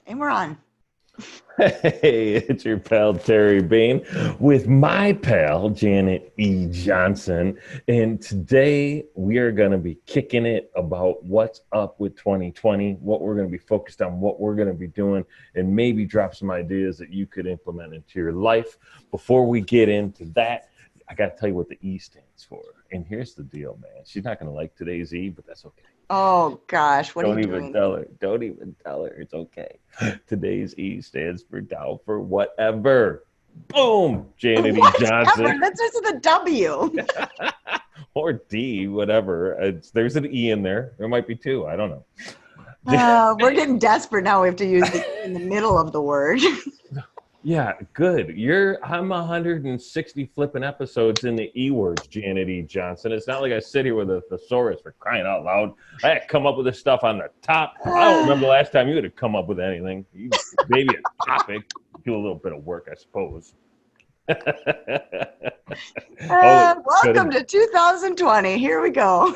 And we're on. Hey, it's your pal Terry Bain with my pal Janet E. Johnson. And today we are going to be kicking it about what's up with 2020, what we're going to be focused on, what we're going to be doing, and maybe drop some ideas that you could implement into your life. Before we get into that, I got to tell you what the E stands for. And here's the deal, man. She's not going to like today's E, but that's okay. Oh gosh, what are you Don't even doing? tell her. Don't even tell her. It's okay. Today's E stands for down for whatever. Boom, Janet E. Whatever. Johnson. That's just a W. Or D, whatever. There's an E in there. There might be two. I don't know. We're getting desperate now. We have to use the E in the middle of the word. Yeah, good. I'm 160 flipping episodes in the E words, Janet E. Johnson. It's not like I sit here with a thesaurus for crying out loud. I had to come up with this stuff on the top. I don't remember the last time you had to come up with anything. Maybe a topic. Do a little bit of work, I suppose. Welcome to 2020. Here we go.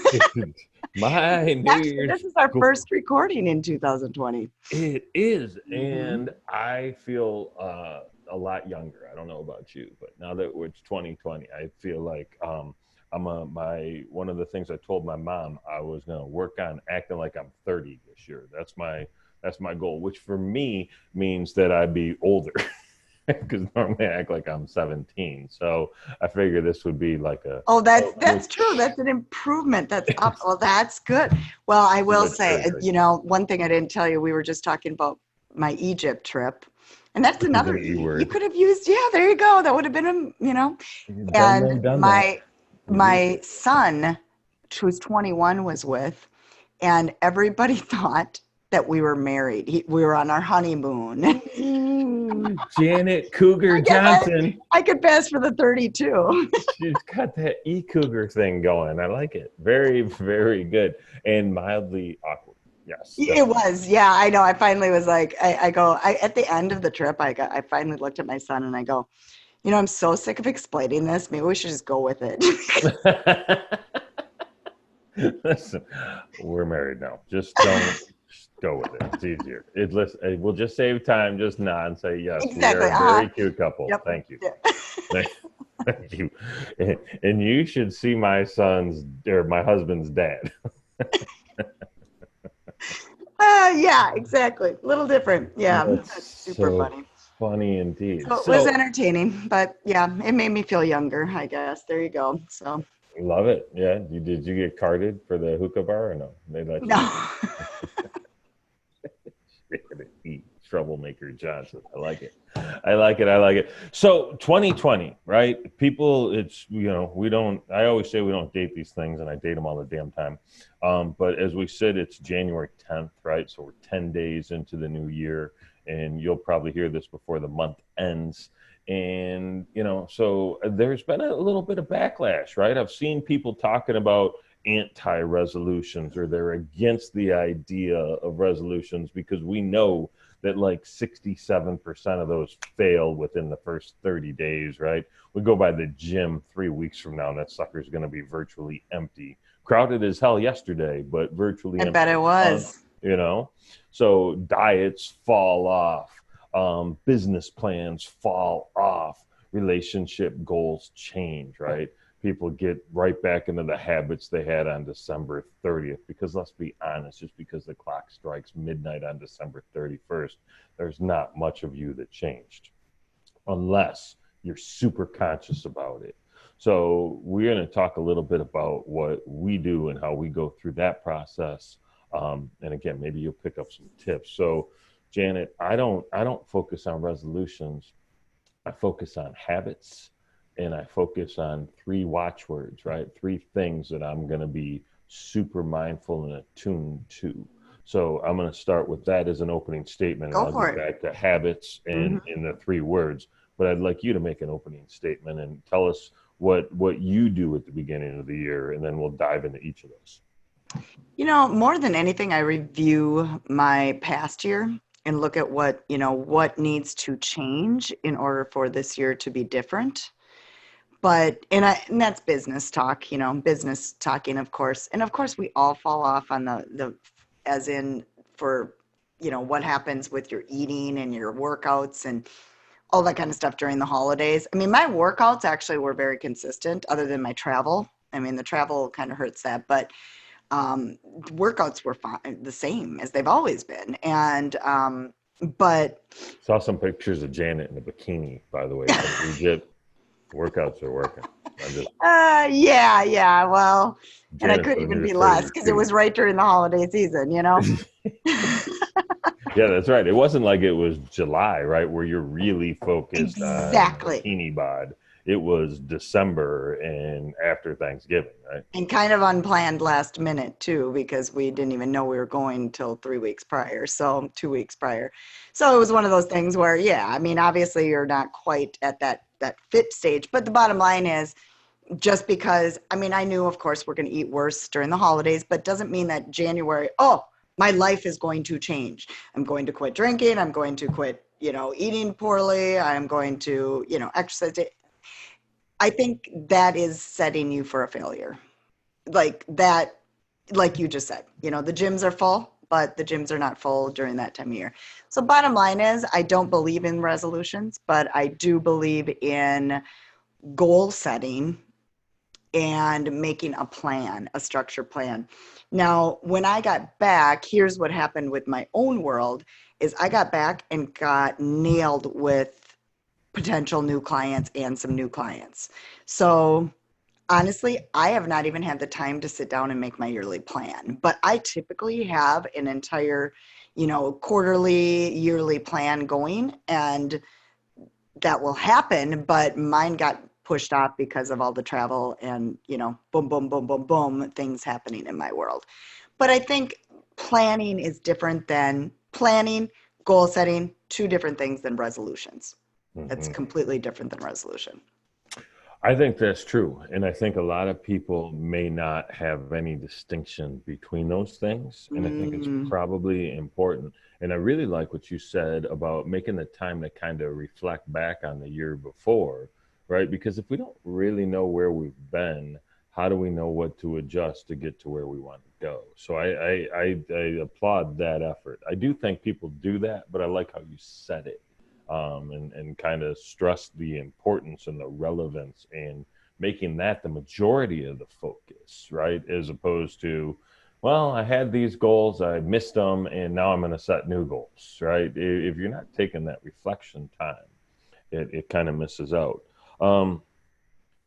My New Actually, Year's. this is our first recording in 2020. It is, and I feel a lot younger. I don't know about you, but now that it's 2020, I feel like one of the things I told my mom I was going to work on acting like I'm 30 this year. That's my goal, which for me means that I'd be older. Because normally I act like I'm 17. So I figure this would be like that's true. That's an improvement. That's up. Well, that's good. Well, I will say, one thing I didn't tell you, we were just talking about my Egypt trip. And that's another E word. You could have used, there you go. That would have been, and my son, who's 21, was with, and everybody thought that we were married. We were on our honeymoon. Janet Cougar Johnson. I could pass for the 32. She's got that E-Cougar thing going. I like it. Very, very good. And mildly awkward. Yes. Definitely. It was. Yeah, I know. I finally was like, at the end of the trip, I finally looked at my son and I go, I'm so sick of explaining this. Maybe we should just go with it. Listen, we're married now. Just go with it. It's easier. We'll just save time. Just nod and say yes. Exactly. We are a very cute couple. Yep. Thank you. Yeah. Thank you. And you should see my husband's dad. Yeah, exactly. A little different. Yeah, that's super funny. Funny indeed. So it was entertaining, but yeah, it made me feel younger, I guess. There you go. So love it. Yeah. Did you get carded for the hookah bar or no? No. Troublemaker Johnson. I like it. So 2020, right? People, I always say we don't date these things, and I date them all the damn time. But as we said, it's January 10th, right? So we're 10 days into the new year, and you'll probably hear this before the month ends. And, so there's been a little bit of backlash, right? I've seen people talking about anti-resolutions, or they're against the idea of resolutions, because we know that like 67% of those fail within the first 30 days, right? We go by the gym 3 weeks from now, and that sucker's going to be virtually empty. Crowded as hell yesterday, but virtually empty. I bet it was. So diets fall off, business plans fall off, relationship goals change, right? People get right back into the habits they had on December 30th. Because let's be honest, just because the clock strikes midnight on December 31st, there's not much of you that changed, unless you're super conscious about it. So we're going to talk a little bit about what we do and how we go through that process. And again, maybe you'll pick up some tips. So Janet, I don't focus on resolutions. I focus on habits. And I focus on 3 watchwords, right? 3 things that I'm going to be super mindful and attuned to. So I'm going to start with that as an opening statement. Go and for I'll get back to habits and in the 3 words. But I'd like you to make an opening statement and tell us what you do at the beginning of the year, and then we'll dive into each of those. More than anything, I review my past year and look at what needs to change in order for this year to be different. But, and that's business talk, business talking, of course. And of course, we all fall off on the as in for what happens with your eating and your workouts and all that kind of stuff during the holidays. I mean, my workouts actually were very consistent other than my travel. I mean, the travel kind of hurts that, but workouts were fine, the same as they've always been. And, but Saw some pictures of Janet in a bikini, by the way, from Egypt. Workouts are working. I'm just yeah, yeah, well, and I Janet's could the even new be less because it 32. was right during the holiday season, you know? Yeah, that's right. It wasn't like it was July, right, where you're really focused on Exactly. bikini bod. It was December and after Thanksgiving, right? And kind of unplanned last minute too, because we didn't even know we were going till 3 weeks prior, so 2 weeks prior. So it was one of those things where, yeah, I mean, obviously you're not quite at that fit stage, but the bottom line is just because, I mean, I knew, of course, we're going to eat worse during the holidays, but doesn't mean that January, oh, my life is going to change. I'm going to quit drinking. I'm going to quit, eating poorly. I'm going to, exercise. I think that is setting you for a failure. Like that, like you just said, the gyms are full, but the gyms are not full during that time of year. So bottom line is, I don't believe in resolutions, but I do believe in goal setting and making a plan, a structured plan. Now, when I got back, here's what happened with my own world is I got back and got nailed with potential new clients and some new clients. So, honestly, I have not even had the time to sit down and make my yearly plan, but I typically have an entire, quarterly, yearly plan going, and that will happen, but mine got pushed off because of all the travel and, boom, boom, boom, boom, boom, things happening in my world. But I think planning is different than planning, goal setting, two different things than resolutions. That's Hmm. completely different than resolution. I think that's true. And I think a lot of people may not have any distinction between those things. And I think it's Mm, probably important. And I really like what you said about making the time to kind of reflect back on the year before, right? Because if we don't really know where we've been, how do we know what to adjust to get to where we want to go? So I applaud that effort. I do think people do that, but I like how you said it, and kind of stress the importance and the relevance in making that the majority of the focus, right? As opposed to, well, I had these goals, I missed them, and now I'm going to set new goals, right? If you're not taking that reflection time, it kind of misses out. Um,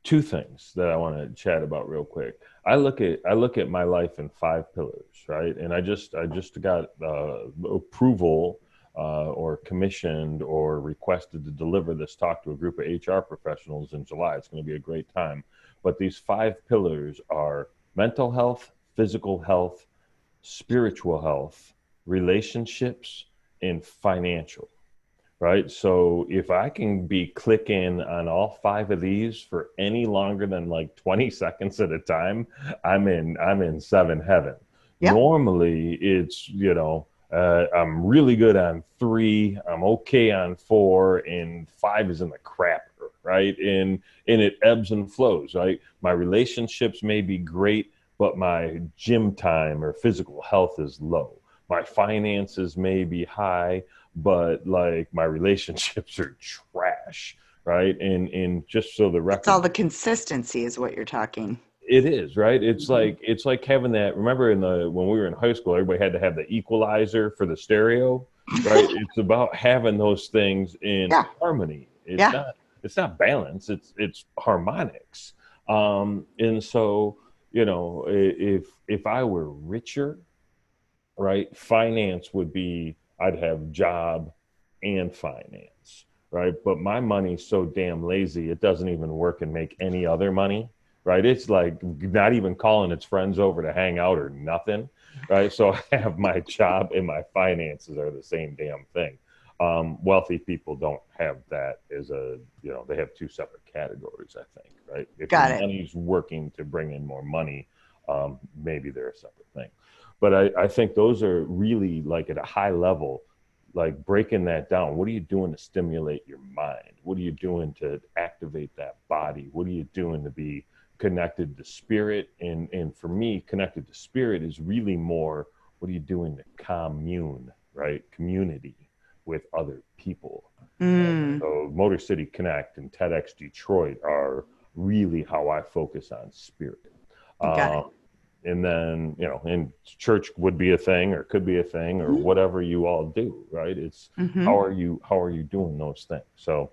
Two things that I want to chat about real quick. I look at my life in five pillars, right? And I just got approval, or commissioned or requested to deliver this talk to a group of HR professionals in July. It's going to be a great time. But these five pillars are mental health, physical health, spiritual health, relationships, and financial, right? So if I can be clicking on all five of these for any longer than like 20 seconds at a time, I'm in seven heaven. yep. Normally it's, I'm really good on three, I'm okay on four, and five is in the crapper, right? And it ebbs and flows, right? My relationships may be great, but my gym time or physical health is low. My finances may be high, but like my relationships are trash, right? And just so the It's all record, the consistency is what you're talking. it is, right. It's Hmm. like it's like having that. Remember, in the when we were in high school, everybody had to have the equalizer for the stereo, right? It's about having those things in Yeah, harmony. it's yeah. not it's not balance, it's harmonics. And so, if I were richer, right? Finance would be, I'd have job and finance, right? But my money's so damn lazy, it doesn't even work and make any other money, right? It's like not even calling its friends over to hang out or nothing, right? So I have my job and my finances are the same damn thing. Wealthy people don't have that as they have two separate categories, I think, right? If your Got it. money's working to bring in more money, maybe they're a separate thing. But I think those are really like at a high level, like breaking that down. What are you doing to stimulate your mind? What are you doing to activate that body? What are you doing to be connected to spirit? And for me, connected to spirit is really more, what are you doing to commune? right? Community with other people. Mm, So Motor City Connect and TEDx Detroit are really how I focus on spirit. got it. Um, and then, and church would be a thing or could be a thing or Mhm, whatever you all do, right? It's mhm. how are you doing those things? So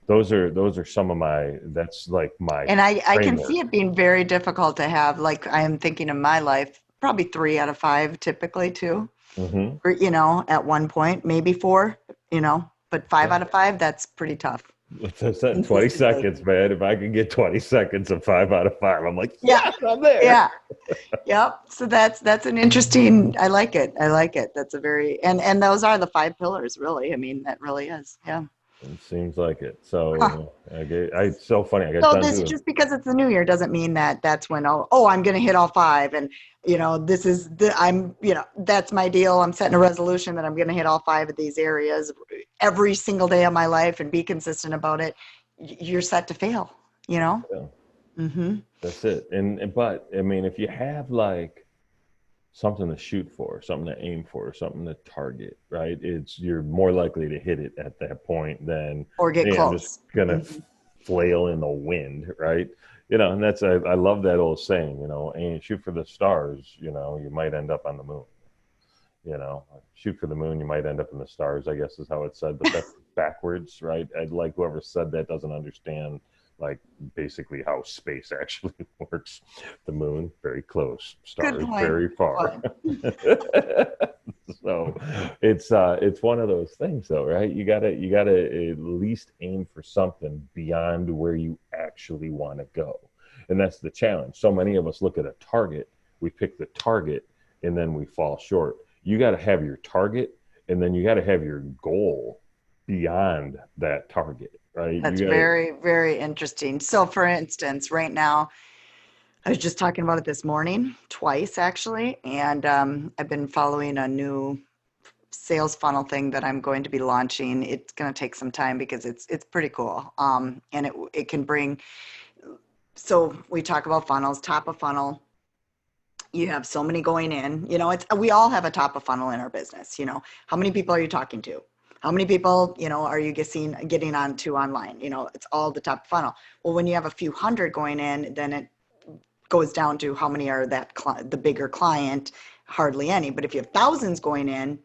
those are some of my, that's like my And I can framework. see it being very difficult to have, like I am thinking of my life, probably 3 out of 5 typically too, Hmm. or, at one point, maybe 4, but 5 out of 5, that's pretty tough That's that 20 consistently. seconds, man. If I can get 20 seconds of 5 out of 5, I'm like, Yeah, yes, I'm there. yeah, yep. So that's an interesting, I like it. I like it. That's a very, and those are the 5 pillars, really. I mean, that really is. Yeah. It seems like it. Huh. So it's so funny. I got So done this doing. just because it's the new year doesn't mean that that's when I'm going to hit all 5 and this is that's my deal. I'm setting a resolution that I'm going to hit all 5 of these areas every single day of my life and be consistent about it. You're set to fail, you know? Yeah, Mm-hmm. that's it. But I mean, if you have like something to shoot for, something to aim for, something to target, right? It's You're more likely to hit it at that point than, Or get hey, I'm just close. gonna Mm-hmm. flail in the wind, right? And I love that old saying, aim, shoot for the stars, you might end up on the moon. Shoot for the moon, you might end up in the stars, I guess is how it's said, but that's backwards, right? I'd like whoever said that doesn't understand like basically how space actually works. The moon, very close, Good stars, point. very Good far. point. So it's one of those things though, right? You gotta at least aim for something beyond where you actually want to go. And that's the challenge. So many of us look at a target, we pick the target, and then we fall short. You got to have your target, and then you got to have your goal beyond that target, right? That's You got to. very, very interesting. So, for instance, right now, I was just talking about it this morning, twice actually, and I've been following a new sales funnel thing that I'm going to be launching. It's going to take some time because it's pretty cool, and it can bring. So we talk about funnels, top of funnel. You have so many going in. It's we all have a top of funnel in our business. How many people are you talking to? How many people, are you getting onto online? It's all the top of funnel. Well, when you have a few hundred going in, then it goes down to how many are the bigger client, hardly any. But if you have thousands going in,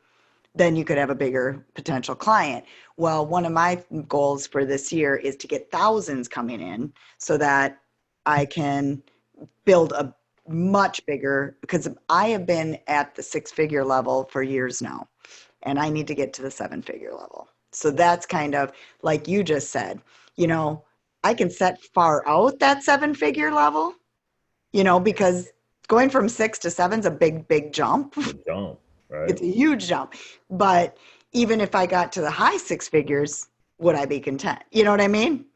then you could have a bigger potential client. Well, one of my goals for this year is to get thousands coming in so that I can build a much bigger, because I have been at the 6-figure level for years now, and I need to get to the 7-figure level. So that's kind of like you just said, you know, I can set far out that 7-figure level, because going from 6 to 7 is a big, big jump. The jump, right? It's a huge jump. But even if I got to the high 6 figures, would I be content? You know what I mean?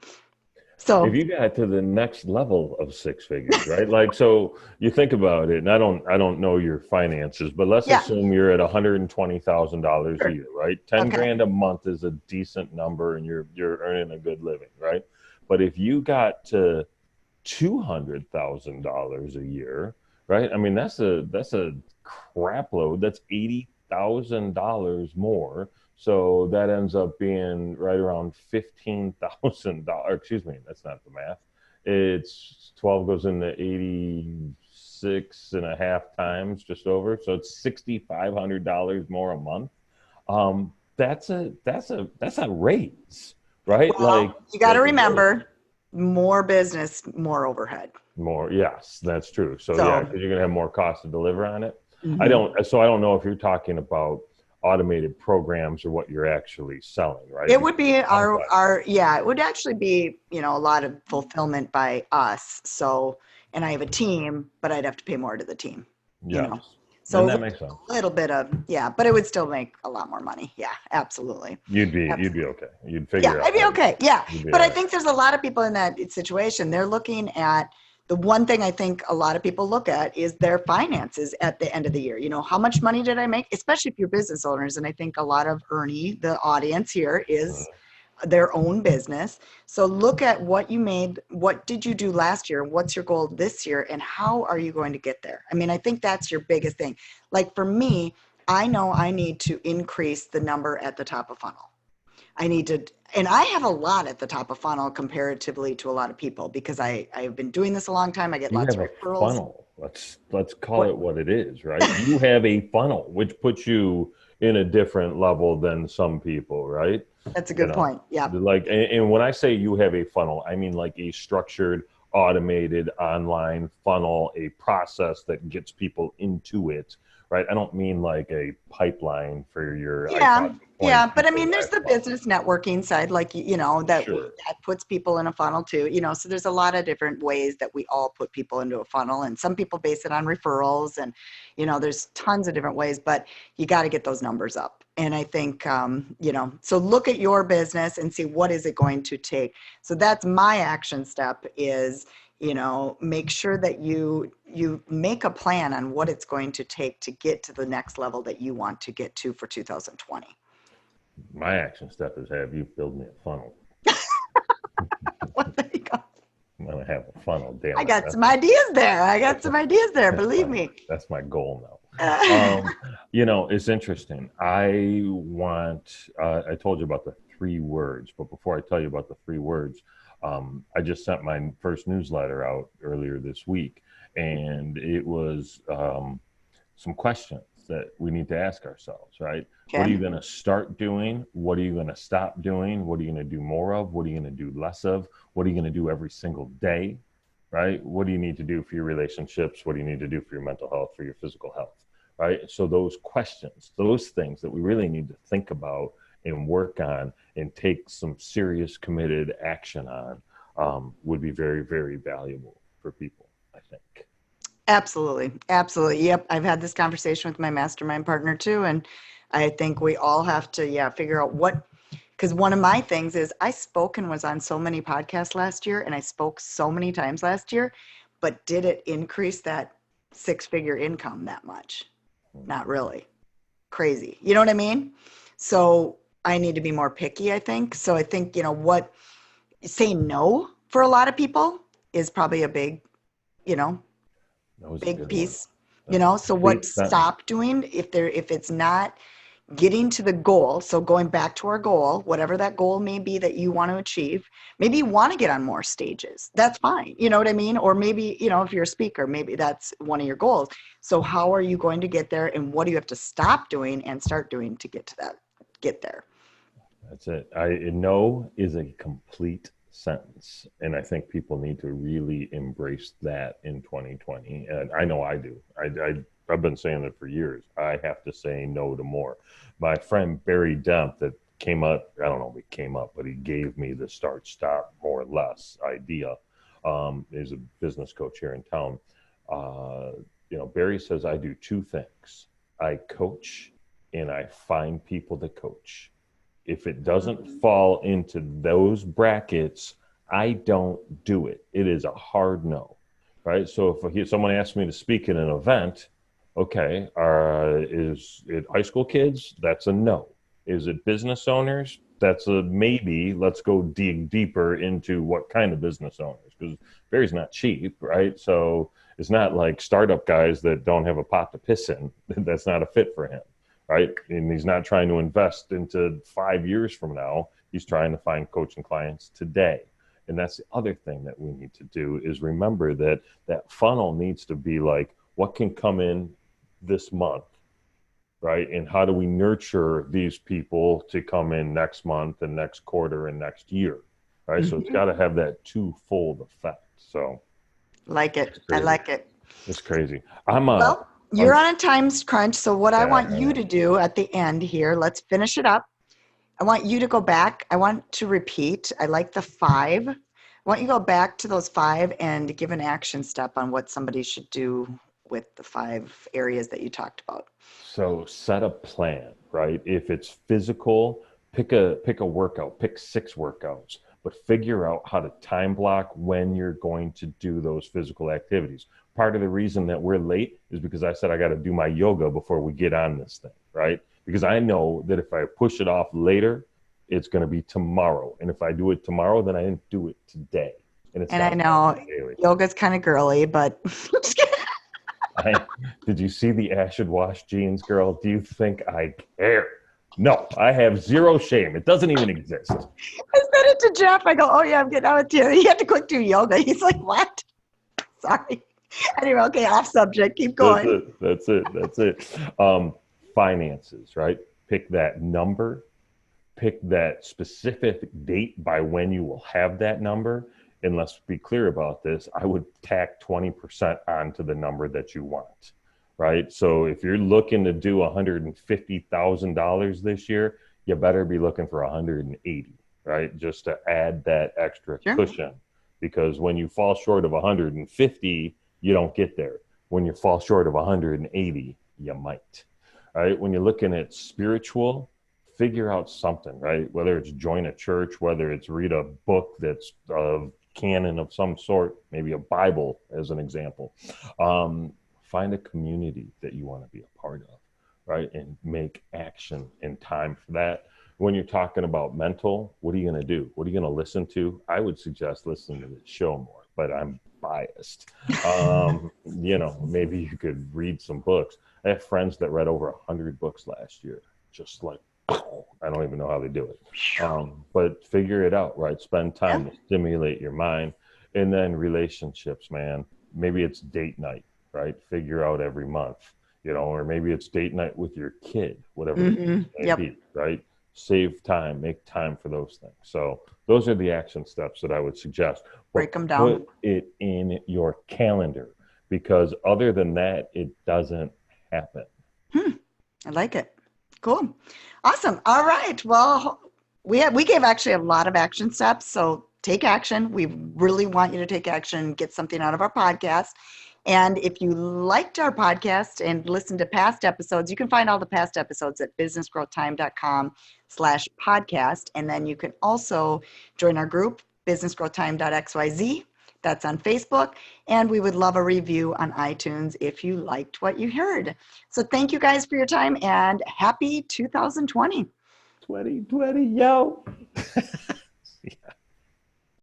If So, you got to the next level of 6 figures, right? Like, so you think about it, and I don't know your finances, but let's yeah, assume you're at $120,000 a sure. year, right? 10 Okay. grand a month is a decent number, and you're earning a good living, right? But if you got to $200,000 a year, right? I mean, that's a crap load. That's $80,000 more. So that ends up being right around $15,000. Excuse me, that's not the math. It's 12 goes into 86 and a half times, just over. So it's $6,500 more a month. That's a raise, right? Well, Like you got to that's a raise. remember more business, more overhead. More, yes, that's true. So yeah, So, because you're gonna have more cost to deliver on it. mhm. I don't know if you're talking about automated programs or what you're actually selling, right? It Because would be it sounds like, yeah, it would actually be, a lot of fulfillment by us. So, and I have a team, but I'd have to pay more to the team, you yes, know. So and that makes sense. a little bit of, yeah, but it would still make a lot more money. Yeah, absolutely. You'd be Absolutely. okay. You'd Yeah, figure out I'd be how okay. Yeah. you'd be But all I right. think there's a lot of people in that situation. They're looking at the one thing I think a lot of people look at is their finances at the end of the year. How much money did I make? Especially if you're business owners. And I think a lot of Ernie, the audience here, is their own business. So look at what you made. What did you do last year? What's your goal this year? And how are you going to get there? I mean, I think that's your biggest thing. Like for me, I know I need to increase the number at the top of funnel. I need to, and I have a lot at the top of funnel comparatively to a lot of people because I've been doing this a long time. I get You lots have of a referrals. funnel. Let's call What, it what it is, right? You have a funnel, which puts you in a different level than some people, right? that's a You good know, point. Yeah. like, and when I say you have a funnel, I mean like a structured, automated online funnel, a process that gets people into it, right? I don't mean like a pipeline for your Yeah, iPod to point yeah, but I people mean, there's back the up. business networking side, like Sure. that puts people in a funnel too. So there's a lot of different ways that we all put people into a funnel, and some people base it on referrals, and there's tons of different ways, but you got to get those numbers up. And I think so look at your business and see what is it going to take. So that's my action step is make sure that you make a plan on what it's going to take to get to the next level that you want to get to for 2020. My action step is have you build me a funnel. Well, there you go. I'm gonna have a funnel. Damn I it. got some ideas there. I got That's some ideas there. that's Believe my me. that's my goal now. Uh, It's interesting. I told you about the 3 words, but before I tell you about the 3 words, I just sent my first newsletter out earlier this week, and it was some questions that we need to ask ourselves, right? What are you okay. going to start doing? What are you going to stop doing? What are you going to do more of? What are you going to do less of? What are you going to do every single day? Right? What do you need to do for your relationships? What do you need to do for your mental health, for your physical health? Right? So those questions, those things that we really need to think about and work on and take some serious committed action on would be very, very valuable for people, I think. Absolutely. Absolutely. Yep. I've had this conversation with my mastermind partner too. And I think we all have to, yeah, figure out because one of my things is I spoke and was on so many podcasts last year and I spoke so many times last year, but did it increase that 6-figure income that much? Not really. Crazy. You know what I mean? So I need to be more picky, I think. So I think, saying no for a lot of people is probably a you know, That was a big good one. piece. That's a So complete what sentence. stop doing if it's not getting to the goal, so going back to our goal, whatever that goal may be that you want to achieve, maybe you want to get on more stages. That's fine. You know what I mean? Or maybe, if you're a speaker, maybe that's one of your goals. So how are you going to get there and what do you have to stop doing and start doing to get there? That's it. No is a complete sentence. And I think people need to really embrace that in 2020. And I know I do. I've been saying it for years. I have to say no to more. My friend Barry Demp, that came up, I don't know if he came up, but he gave me the start, stop, more or less idea. He's a business coach here in town. Uh, Barry says I do 2 things: I coach and I find people to coach. If it doesn't Mhm. fall into those brackets, I don't do it. It is a hard no, right? So if someone asks me to speak at an event, okay, is it high school kids? That's a no. Is it business owners? That's a maybe. Let's go dig deeper into what kind of business owners, because Barry's not cheap, right? So it's not like startup guys that don't have a pot to piss in. That's not a fit for him, right? And he's not trying to invest into 5 years from now. He's trying to find coaching clients today. And that's the other thing that we need to do is remember that that funnel needs to be like, what can come in this month, right? And how do we nurture these people to come in next month and next quarter and next year, right? So it's Mhm. got to have that twofold effect. So Like it's it. I crazy. like it. It's crazy. I'm a, Well, you're on a time crunch. So what I yeah, want you to do at the end here, let's finish it up. I want you to go back. I want to repeat. I like the 5. I want you to go back to those 5 and give an action step on what somebody should do with the 5 areas that you talked about. So set a plan, right? If it's physical, pick a workout, pick 6 workouts, but figure out how to time block when you're going to do those physical activities. Part of the reason that we're late is because I said I got to do my yoga before we get on this thing, right? Because I know that if I push it off later, it's going to be tomorrow. And if I do it tomorrow, then I didn't do it today. And it's And got I to know happen daily. yoga's kind of girly, but I did you see the acid wash jeans, girl? Do you think I care? No, I have zero shame. It doesn't even exist. I said it to Jeff. I go, oh yeah, I'm getting out of here. He had to quick do yoga. He's like, what? Sorry. Anyway, okay, off subject. Keep That's going. it. That's it. That's it. Finances, right? Pick that number, pick that specific date by when you will have that number. And let's be clear about this. I would tack 20% onto the number that you want, right? So if you're looking to do $150,000 this year, you better be looking for 180, right? Just to add that extra Sure. cushion. Because when you fall short of 150, you don't get there. When you fall short of 180, you might, right? When you're looking at spiritual, figure out something, right? Whether it's join a church, whether it's read a book that's canon of some sort, maybe a Bible as an example. Find a community that you want to be a part of, right? And make action in time for that. When you're talking about mental, what are you going to do? What are you going to listen to? I would suggest listening to the show more, but I'm biased. Maybe you could read some books. I have friends that read over 100 books last year, just like, I don't even know how they do it. But figure it out, right? Spend time Yeah. to stimulate your mind. And then relationships, man. Maybe it's date night, right? Figure out every month, or maybe it's date night with your kid, whatever the case may Yep. be, right? Save time, make time for those things. So those are the action steps that I would suggest. Break But them down. put it in your calendar, because other than that, it doesn't happen. I like it. Cool. Awesome. All right. Well, we gave actually a lot of action steps. So take action. We really want you to take action and get something out of our podcast. And if you liked our podcast and listened to past episodes, you can find all the past episodes at businessgrowthtime.com/podcast. And then you can also join our group, businessgrowthtime.xyz. That's on Facebook. And we would love a review on iTunes if you liked what you heard. So thank you guys for your time and happy 2020. 2020, yo.